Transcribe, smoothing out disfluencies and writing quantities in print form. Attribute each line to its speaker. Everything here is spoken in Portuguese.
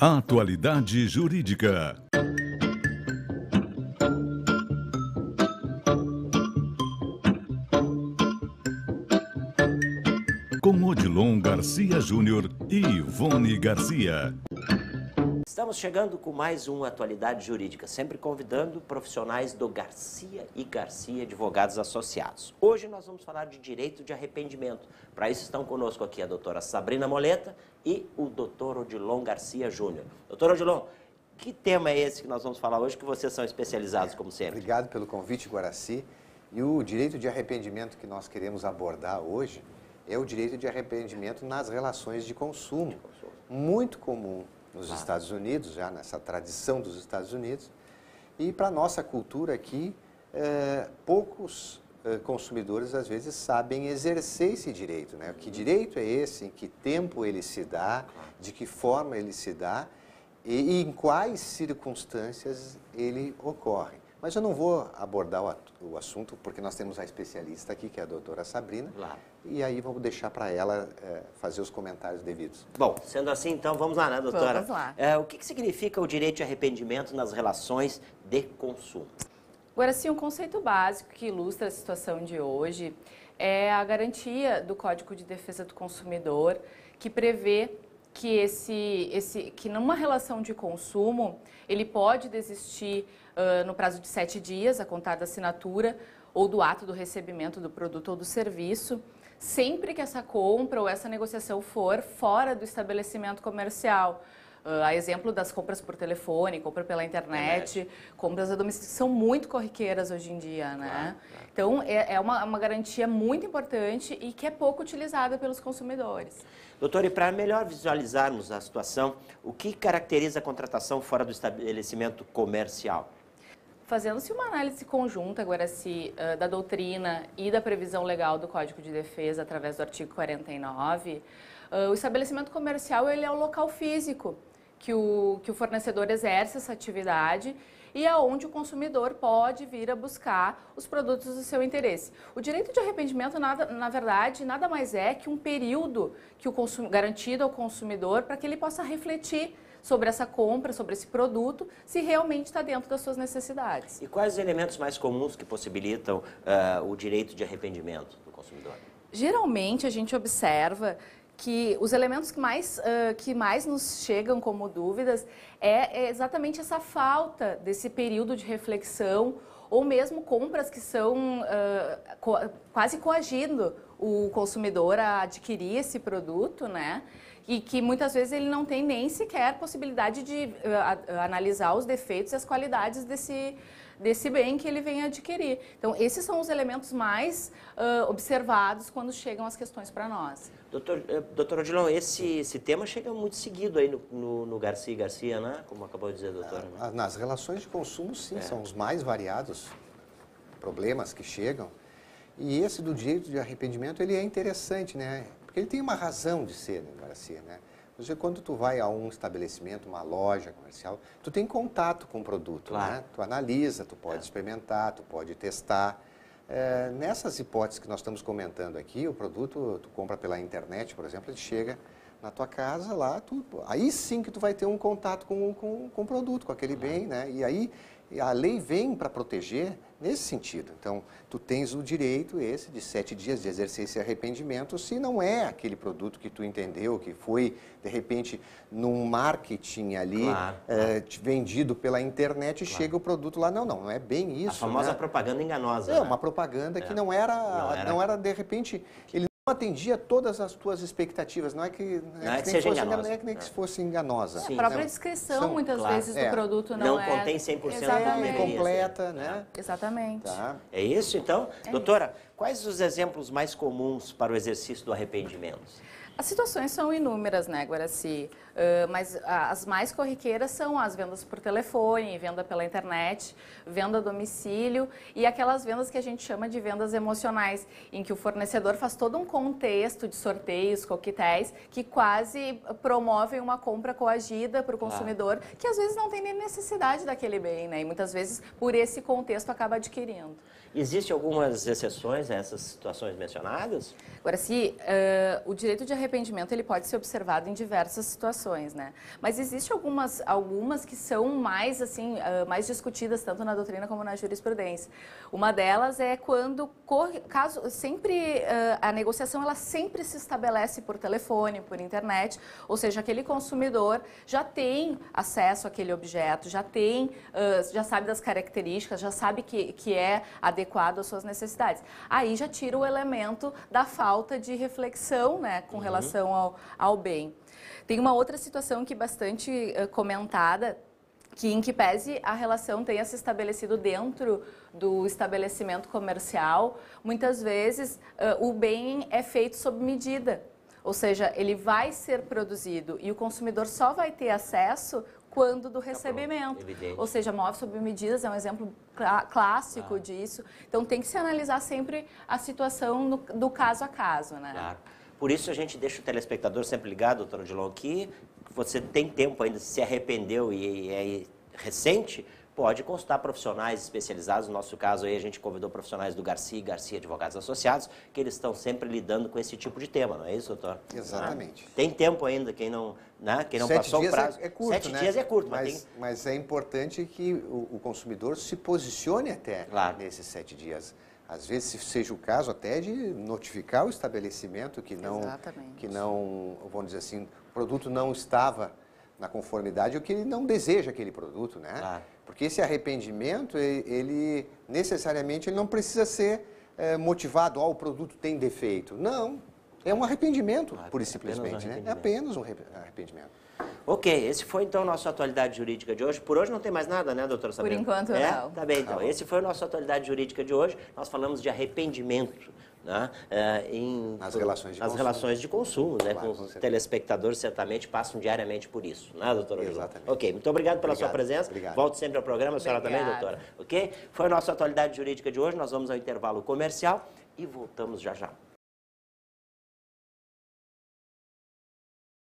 Speaker 1: Atualidade Jurídica. Com Odilon Garcia Júnior e Ivone Garcia.
Speaker 2: Estamos chegando com mais uma Atualidade Jurídica, sempre convidando profissionais do Garcia e Garcia Advogados Associados. Hoje nós vamos falar de direito de arrependimento. Para isso estão conosco aqui a doutora Sabrina Moleta e o doutor Odilon Garcia Júnior. Doutor Odilon, que tema é esse que nós vamos falar hoje, que vocês são especializados, como sempre?
Speaker 3: Obrigado pelo convite, Guaraci. E o direito de arrependimento que nós queremos abordar hoje é o direito de arrependimento nas relações de consumo. Muito comum nos Estados Unidos, já nessa tradição dos Estados Unidos. E para a nossa cultura aqui, poucos consumidores às vezes sabem exercer esse direito, né? Que direito é esse, em que tempo ele se dá, de que forma ele se dá e em quais circunstâncias ele ocorre. Mas eu não vou abordar o assunto, porque nós temos a especialista aqui, que é a doutora Sabrina, e aí vamos deixar para ela fazer os comentários devidos.
Speaker 2: Bom, sendo assim, então, vamos lá, né, doutora?
Speaker 4: Vamos lá.
Speaker 2: O que significa o direito de arrependimento nas relações de consumo?
Speaker 4: Agora, sim, um conceito básico que ilustra a situação de hoje é a garantia do Código de Defesa do Consumidor, que prevê que que numa relação de consumo, ele pode desistir no prazo de 7 dias, a contar da assinatura ou do ato do recebimento do produto ou do serviço, sempre que essa compra ou essa negociação for fora do estabelecimento comercial. A exemplo das compras por telefone, compra pela internet, compras a domicílio, são muito corriqueiras hoje em dia, né? Claro. Então, é uma garantia muito importante e que é pouco utilizada pelos consumidores.
Speaker 2: Doutor, e para melhor visualizarmos a situação, o que caracteriza a contratação fora do estabelecimento comercial?
Speaker 4: Fazendo-se uma análise conjunta, Guaraci, da doutrina e da previsão legal do Código de Defesa através do artigo 49, o estabelecimento comercial ele é o local físico que o fornecedor exerce essa atividade e é onde o consumidor pode vir a buscar os produtos do seu interesse. O direito de arrependimento, na verdade, nada mais é que um período que garantido ao consumidor para que ele possa refletir sobre essa compra, sobre esse produto, se realmente está dentro das suas necessidades.
Speaker 2: E quais os elementos mais comuns que possibilitam o direito de arrependimento do consumidor?
Speaker 4: Geralmente, a gente observa que os elementos que mais nos chegam como dúvidas é exatamente essa falta desse período de reflexão ou mesmo compras que são quase coagindo o consumidor a adquirir esse produto, né? E que muitas vezes ele não tem nem sequer possibilidade de analisar os defeitos e as qualidades desse bem que ele vem adquirir. Então, esses são os elementos mais observados quando chegam as questões para nós.
Speaker 2: Doutor Odilon, esse tema chega muito seguido aí no Garcia e Garcia, né? Como acabou de dizer a doutora.
Speaker 3: Nas relações de consumo, sim, são os mais variados problemas que chegam. E esse do direito de arrependimento, ele é interessante, né? Porque ele tem uma razão de ser, né, Garcia, né? Você, quando tu vai a um estabelecimento, uma loja comercial, tu tem contato com o produto, né? Tu analisa, tu pode experimentar, tu pode testar. Nessas hipóteses que nós estamos comentando aqui, o produto tu compra pela internet, por exemplo, ele chega na tua casa lá, aí sim que tu vai ter um contato com o produto, com aquele bem, né? E aí a lei vem para proteger nesse sentido. Então, tu tens o direito esse de 7 dias de exercer esse arrependimento se não é aquele produto que tu entendeu, que foi, de repente, num marketing ali, vendido pela internet e chega o produto lá. Não é bem isso.
Speaker 2: A famosa
Speaker 3: né?
Speaker 2: propaganda enganosa.
Speaker 3: É, uma propaganda que não era, de repente, ele não atendia todas as tuas expectativas, não é que fosse enganosa.
Speaker 4: A própria descrição, muitas vezes, do produto não
Speaker 2: contém 100%
Speaker 3: incompleta, né?
Speaker 4: Exatamente.
Speaker 3: Tá.
Speaker 2: É isso, então? Doutora, quais os exemplos mais comuns para o exercício do arrependimento?
Speaker 4: As situações são inúmeras, né, Guaraci? Mas as mais corriqueiras são as vendas por telefone, venda pela internet, venda a domicílio e aquelas vendas que a gente chama de vendas emocionais, em que o fornecedor faz todo um contexto de sorteios, coquetéis, que quase promovem uma compra coagida para o consumidor, que às vezes não tem nem necessidade daquele bem, né? E muitas vezes, por esse contexto, acaba adquirindo.
Speaker 2: Existem algumas exceções a essas situações mencionadas?
Speaker 4: Agora, se o direito de arrependimento ele pode ser observado em diversas situações, né? Mas existe algumas que são mais assim, mais discutidas tanto na doutrina como na jurisprudência. Uma delas é quando a negociação ela sempre se estabelece por telefone, por internet, ou seja, aquele consumidor já tem acesso àquele objeto, já sabe das características, já sabe que é adequado às suas necessidades. Aí já tira o elemento da falta de reflexão, né, com relação ao bem. Tem uma outra situação que é bastante comentada, que em que pese a relação tenha se estabelecido dentro do estabelecimento comercial, muitas vezes o bem é feito sob medida. Ou seja, ele vai ser produzido e o consumidor só vai ter acesso quando do recebimento. Ou seja, móvel sob medidas é um exemplo clássico disso. Então, tem que se analisar sempre a situação do caso a caso, né?
Speaker 2: Claro. Por isso, a gente deixa o telespectador sempre ligado, doutor Odilon, que você tem tempo ainda, se arrependeu e é recente, pode consultar profissionais especializados. No nosso caso, aí, a gente convidou profissionais do Garcia e Garcia Advogados Associados, que eles estão sempre lidando com esse tipo de tema, não é isso, doutor?
Speaker 3: Exatamente.
Speaker 2: Tem tempo ainda, quem não passou o prazo.
Speaker 3: É curto,
Speaker 2: 7 dias é curto,
Speaker 3: mas é importante que o consumidor se posicione até nesses 7 dias. Às vezes, seja o caso até de notificar o estabelecimento que não, vamos dizer assim, o produto não estava na conformidade ou que ele não deseja aquele produto, né?
Speaker 2: Claro.
Speaker 3: Porque esse arrependimento, ele necessariamente ele não precisa ser motivado, o produto tem defeito. Não, é um arrependimento, pura e simplesmente, né? É apenas um arrependimento.
Speaker 2: Ok, esse foi então o nosso Atualidade Jurídica de hoje. Por hoje não tem mais nada, né, doutora Sabrina?
Speaker 4: Por enquanto não.
Speaker 2: Tá bem, então. Esse foi o nosso Atualidade Jurídica de hoje. Nós falamos de arrependimento, né,
Speaker 3: nas relações de
Speaker 2: consumo, né? Claro, com os telespectadores certamente passam diariamente por isso, né, doutora?
Speaker 3: Exatamente.
Speaker 2: Ok, muito obrigado pela sua presença.
Speaker 3: Obrigado.
Speaker 2: Volte sempre ao programa, a senhora também, doutora. Ok? Foi a nossa Atualidade Jurídica de hoje. Nós vamos ao intervalo comercial e voltamos já já.